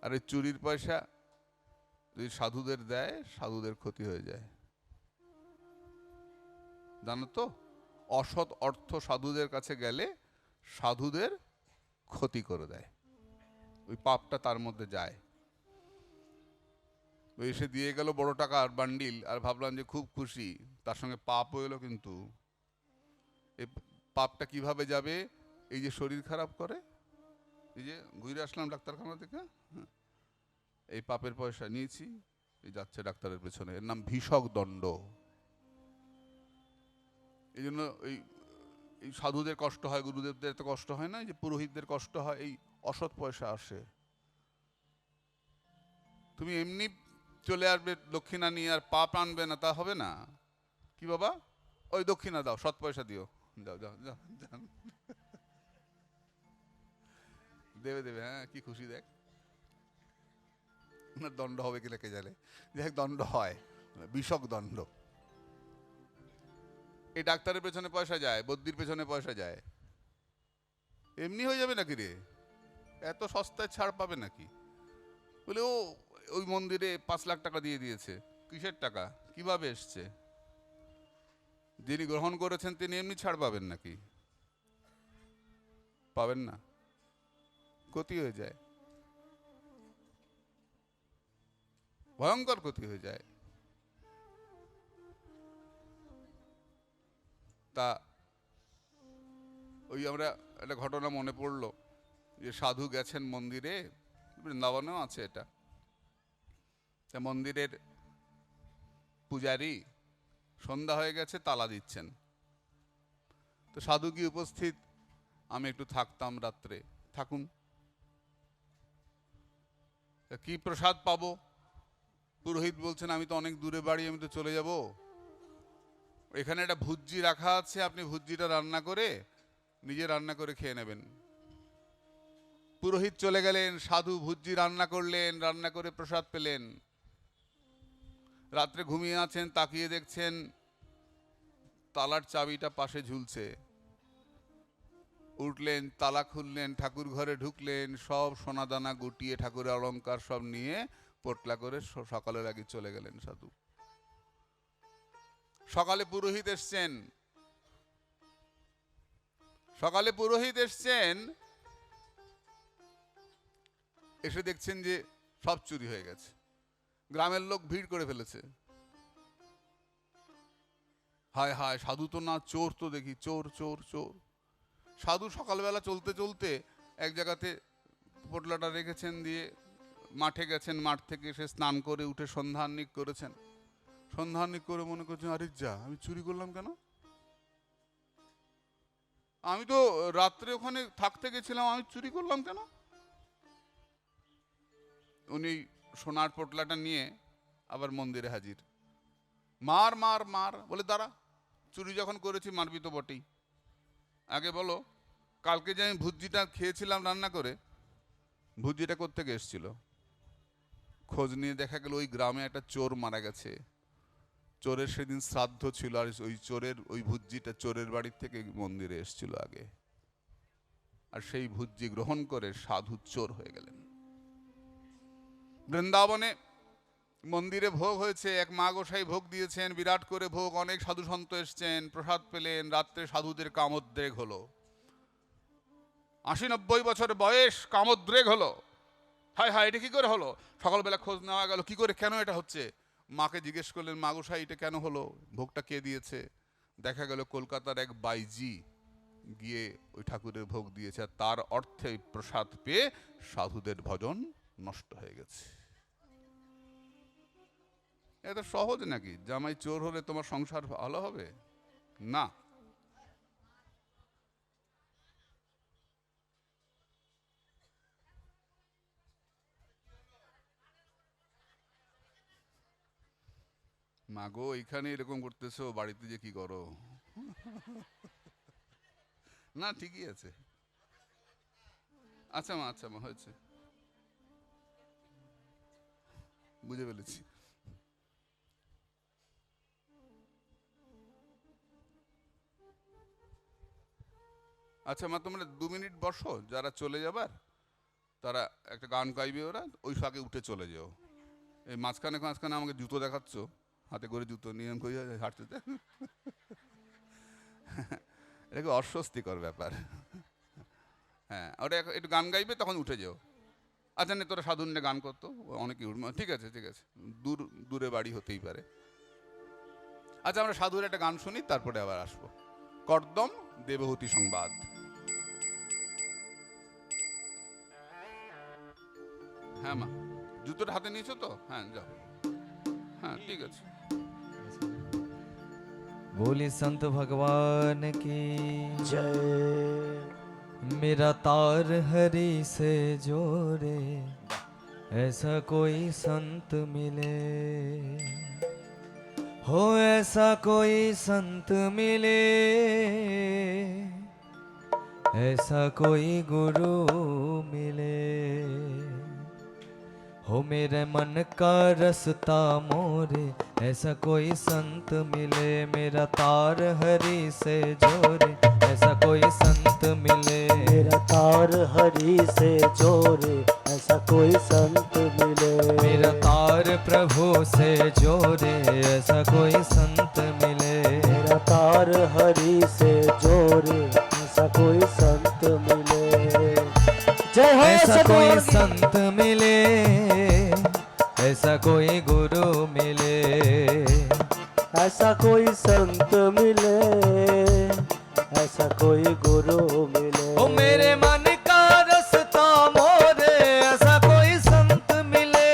আর এই চুরির পয়সা যদি সাধুদের দেয়, সাধুদের ক্ষতি হয়ে যায়, জানো তো? অসৎ অর্থ সাধুদের কাছে গেলে সাধুদের ক্ষতি করে দেয়, ওই পাপটা তার মধ্যে যায়। ওই এসে দিয়ে গেল বড় টাকার বান্ডিল, আর ভাবলাম যে খুব খুশি, তার সঙ্গে পাপও এলো। কিন্তু এই পাপটা কিভাবে যাবে? এই যে শরীর খারাপ করে, এই যে ঘুরে আসলাম ডাক্তারখানা থেকে, এই পাপের পয়সা নিয়েছি, এই যাচ্ছে ডাক্তারের পেছনে, এর নাম ভীষক দণ্ড। এই জন্য এই সাধুদের কষ্ট হয়, গুরুদেবদের এত কষ্ট হয় না, যে পুরোহিতদের কষ্ট হয়, এই অসৎ পয়সা আসে। তুমি এমনি চলে আসবে দক্ষিণা নিয়ে, আর পাপ আনবে না, তা হবে না। কি বাবা, ওই দক্ষিণা দাও, সৎ পয়সা দিও, যাও যাও যাও, দেবে দেবে, হ্যাঁ কি খুশি দেখ। না দণ্ড হবে কিনা কে জানে, দেখ দণ্ড হয়, বিষক দণ্ড। এই ডাক্তারের পেছনে পয়সা যায়, বদ্যির পেছনে পয়সা যায়, এমনি হয়ে যাবে নাকি রে? এত সস্তায় ছাড় পাবে নাকি? বলে ও ওই মন্দিরে 5 লাখ টাকা দিয়ে দিয়েছে। কিসের টাকা, কিভাবে এসছে? যিনি গ্রহণ করেছেন তিনি এমনি ছাড় পাবেন নাকি? পাবেন না, ক্ষতি হয়ে যায়, ভয়ঙ্কর ক্ষতি হয়ে যায়। তা ওই আমরা একটা ঘটনা মনে পড়লো, যে সাধু গেছেন মন্দিরে, বৃন্দাবনেও আছে এটা। তা মন্দিরের পূজারী সন্ধ্যা হয়ে গেছে, তালা দিচ্ছেন। তো সাধু কি উপস্থিত, আমি একটু থাকতাম রাত্রে, থাকুন। কি প্রসাদ পাবো? পুরোহিত বলছেন আমি তো অনেক দূরে বাড়ি, আমি তো চলে যাব, এখানে একটা ভুজ্জি রাখা আছে, আপনি ভুজ্জিটা রান্না করে নিজে রান্না করে খেয়ে নেবেন। পুরোহিত চলে গেলেন, সাধু ভুজ্জি রান্না করলেন, রান্না করে প্রসাদ পেলেন। রাত্রে ঘুমিয়ে আছেন, তাকিয়ে দেখছেন তালার চাবিটা পাশে ঝুলছে। উঠলেন, তালা খুললেন, ঠাকুর ঘরে ঢুকলেন, সব সোনাদানা গুটিয়ে, ঠাকুরের অলংকার সব নিয়ে পোটলা করে সকালের আগে চলে গেলেন সাধু। সকালে পুরোহিত এসছেন, এসে দেখছেন যে সব চুরি হয়ে গেছে। গ্রামের লোক ভিড় করে ফেলেছে, হায় হায় সাধু তো না, চোর তো দেখি, চোর চোর চোর। সাধু সকালবেলা চলতে চলতে এক জায়গাতে পোটলাটা রেখেছেন, দিয়ে মাঠে গেছেন, মাঠ থেকে এসে স্নান করে উঠে সন্ধ্যাহ্নিক করেছেন। সন্ধ্যাহ্নিক করে মনে করছেন, আরে যা, আমি চুরি করলাম কেন? আমি তো রাত্রে ওখানে থাকতে গেছিলাম, আমি চুরি করলাম কেন? উনি সোনার পোটলাটা নিয়ে আবার মন্দিরে হাজির। মার মার মার, বলে দাঁড়া, চুরি যখন করেছি মারবি তো বটেই। আগে বলো, কালকে যে আমি ভুজ্জিটা খেয়েছিলাম রান্না করে, ভুজ্জিটা কোত্থেকে এসেছিল? খোঁজ নিয়ে দেখা গেল ওই গ্রামে একটা চোর মারা গেছে, চোরের সেদিন শ্রাদ্ধ ছিল, আর ওই চোরের ওই ভুজ্জিটা চোরের বাড়ির থেকে মন্দিরে এসেছিল আগে, আর সেই ভুজ্জি গ্রহণ করে সাধু চোর হয়ে গেলেন। বৃন্দাবনে মন্দিরে ভোগ হয়েছে, এক মা গোসাই ভোগ দিয়েছেন, বিরাট করে ভোগ, অনেক সাধু সন্ত এসছেন, প্রসাদ পেলেন। রাত্রে সাধুদের কামোদ্রেক হলো, 80-90 বছর বয়স, কামোদ্রেক হলো। হায় হায়, এটা কি করে হলো? সকালবেলা খোঁজ নেওয়া গেল, কি করে, কেন এটা হচ্ছে? মাকে জিজ্ঞেস করলেন, মা গোসাই এটা কেন হলো, ভোগটা কে দিয়েছে? দেখা গেল কলকাতার এক বাইজি গিয়ে ওই ঠাকুরের ভোগ দিয়েছে, আর তার অর্থে প্রসাদ পেয়ে সাধুদের ভজন নষ্ট হয়ে গেছে। এটা সহজ নাকি? জামাই চোর হলে তোমার সংসার ভালো হবে না। মাগো এইখানে এরকম করতেছো, বাড়িতে যে কি করো? না ঠিকই আছে। আচ্ছা মা, আচ্ছা মা, হয়েছে, বুঝে ফেলেছি। আচ্ছা মা, তোমরা 2 মিনিট বসো, যারা চলে যাবার তারা একটা গান গাইবে, ওরা ওই ফাঁকে উঠে চলে যাও। এই মাঝখানে মাঝখানে আমাকে জুতো দেখাচ্ছ, হাতে করে জুতো নিয়ে হাঁটতে, এটা খুব অস্বস্তিকর ব্যাপার। হ্যাঁ, ওটা একটু গান গাইবে, তখন উঠে যাও। আচ্ছা না, তোরা সাধুন্যে গান করতো, অনেকে উঠবে, ঠিক আছে ঠিক আছে, দূরে বাড়ি হতেই পারে। আচ্ছা আমরা সাধুর একটা গান শুনি, তারপরে আবার আসবো। কর্দম দেবহূতি সংবাদ। হ্যাঁ মা, জুতোটা হাতে নিয়েছো তো? হ্যাঁ যাও, হ্যাঁ ঠিক আছে। बोली संत भगवान की जय। मेरा तार हरि से जोड़े ऐसा कोई संत मिले, हो ऐसा कोई संत मिले, ऐसा कोई गुरु मिले, हो मेरे मन का रास्ता मोरे ऐसा कोई संत मिले, मेरा तार हरि से जोड़े ऐसा कोई संत मिले, मेरा तार हरि से जोड़े ऐसा कोई संत मिले, मेरा तार प्रभु से जोड़े ऐसा कोई संत मिले, मेरा तार हरि से जोड़े ऐसा कोई संत मिले। जय हो ऐसा सद्गुरु कोई की। संत मिले, ऐसा कोई गुरु मिले, ऐसा कोई संत मिले, ऐसा कोई गुरु मिले, ओ मेरे मन का रास्ता मोरे ऐसा कोई संत मिले,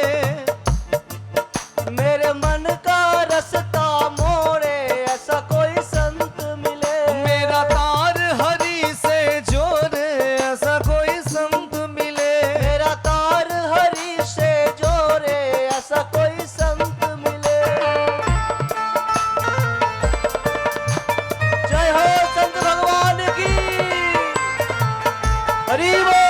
मेरे मन का रास्ता मोड़े ऐसा कोई संत मिले, मेरा तार हरि से जोड़े ऐसा कोई संत मिले, मेरा तार हरि से जोड़े ऐसा कोई संत मिले। जय हो संत भगवान की। हरि बोल।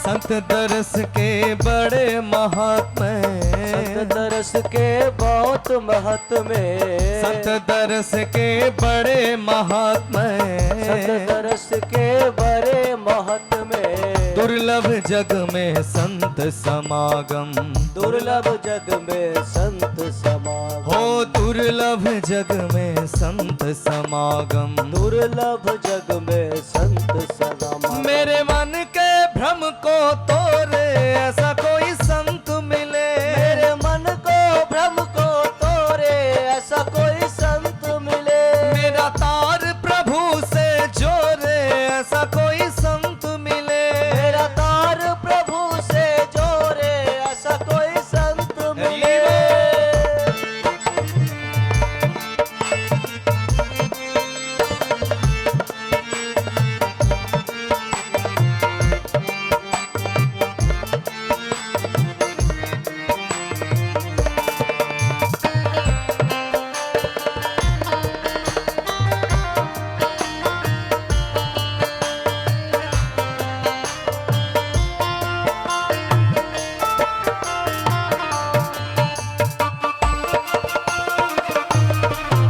संत दरस के बड़े महात्मा, संत दरस के बहुत महत्व संत में, दरस के बड़े महात्मा, संत दरस के बड़े महत्व में, दुर्लभ जग में संत समागम, दुर्लभ जग में संत समागम, हो दुर्लभ जग में संत समागम, दुर्लभ जग में संत समागम, मेरे मन के भ्रम को तोड़े ऐसा कोई संत मिले, मेरे मन को भ्रम को तोड़े ऐसा कोई संत मिले, मेरा तार प्रभु से जोड़े ऐसा कोई संत मिले, मेरा तार प्रभु से जोड़े ऐसा कोई संत मिले।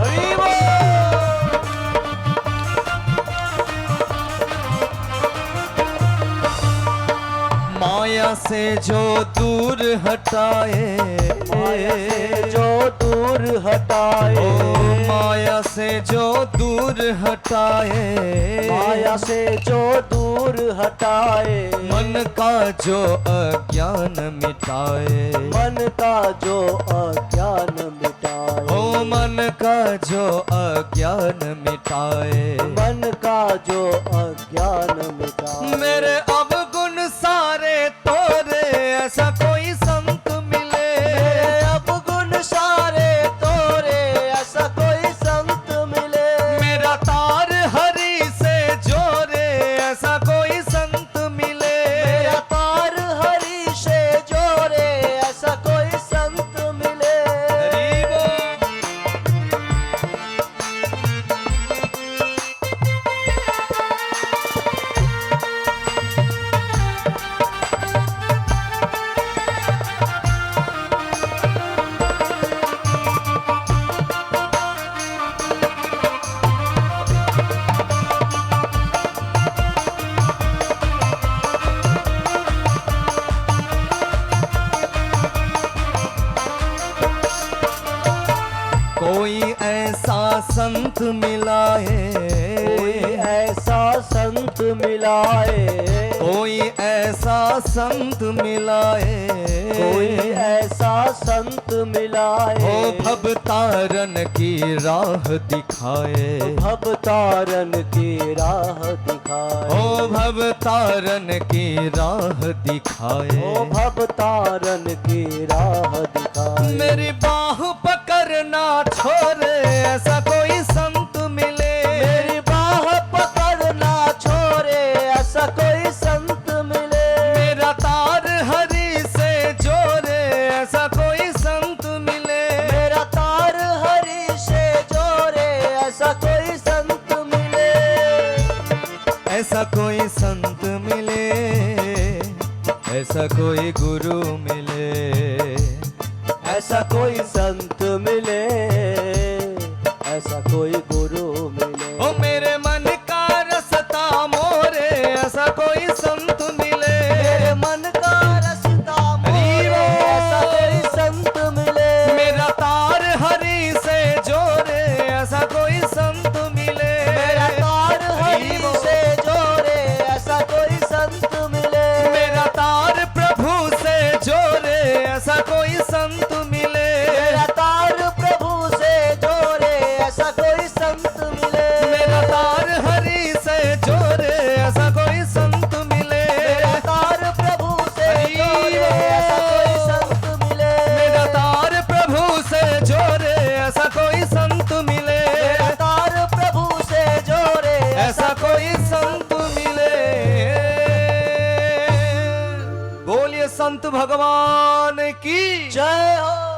हरि बोल। माया से जो दूर हटाए, माया से जो दूर हटाए, ओ माया से जो दूर हटाए, माया से जो दूर हटाए, मन का जो अज्ञान मिटाए, मन का जो अज्ञान मिटाए, ओ मन का जो अज्ञान मिटाए, मन का जो अज्ञान मिटाए, मेरे अवगुण सारे तोरे ऐसा कोई संत मिले, मेरे अवगुण सारे तोरे ऐसा कोई संत मिले, मेरा तार हरि से जोड़े ऐसा कोई संत मिले, मेरा तार हरि से जोड़े ऐसा कोई संत मिले। हरि बोल। कोई ऐसा संत मिलाए, कोई ऐसा संत मिलाए, कोई ऐसा संत मिलाए, कोई ऐसा संत मिलाए, ओ भव तारन की राह दिखाए, भव तारन की राह दिखाए, ओ भव तारन की राह दिखाए। ओ भव तारन की राह दिखाए। मेरी बाह पकड़ना छोड़े, ऐसा कोई संत मिले, मेरी बाह पकड़ना छोड़े, ऐसा कोई संत मिले, मेरा तार हरि से जोड़े, ऐसा कोई संत मिले, मेरा तार हरि से जोड़े, ऐसा कोई संत मिले, ऐसा कोई संत मिले, ऐसा कोई गुरु मिले, ऐसा कोई संत मिले, ऐसा कोई गुरु मिले। ओ मेरे मन का रसता मोरे, ऐसा कोई संत मिले, मेरे मन का रास्ता मोरे, ऐसा कोई संत मिले, मेरा तार हरि से जोड़े, ऐसा कोई संत मिले, मेरा तार हरि से जोड़े, ऐसा कोई संत मिले, मेरा तार प्रभु से जोड़े, ऐसा कोई संत मिले, मेरा तार प्रभु से जोड़े, ऐसा कोई संत मिले, मेरा तार हरि से जोड़े, ऐसा कोई संत मिले, मेरा तार प्रभु से जोड़े, ऐसा कोई संत मिले, मेरा तार प्रभु से जोड़े, ऐसा कोई संत मिले, मेरा तार प्रभु से जोड़े, ऐसा कोई संत मिले। बोलिए संत भगवान की जय हो।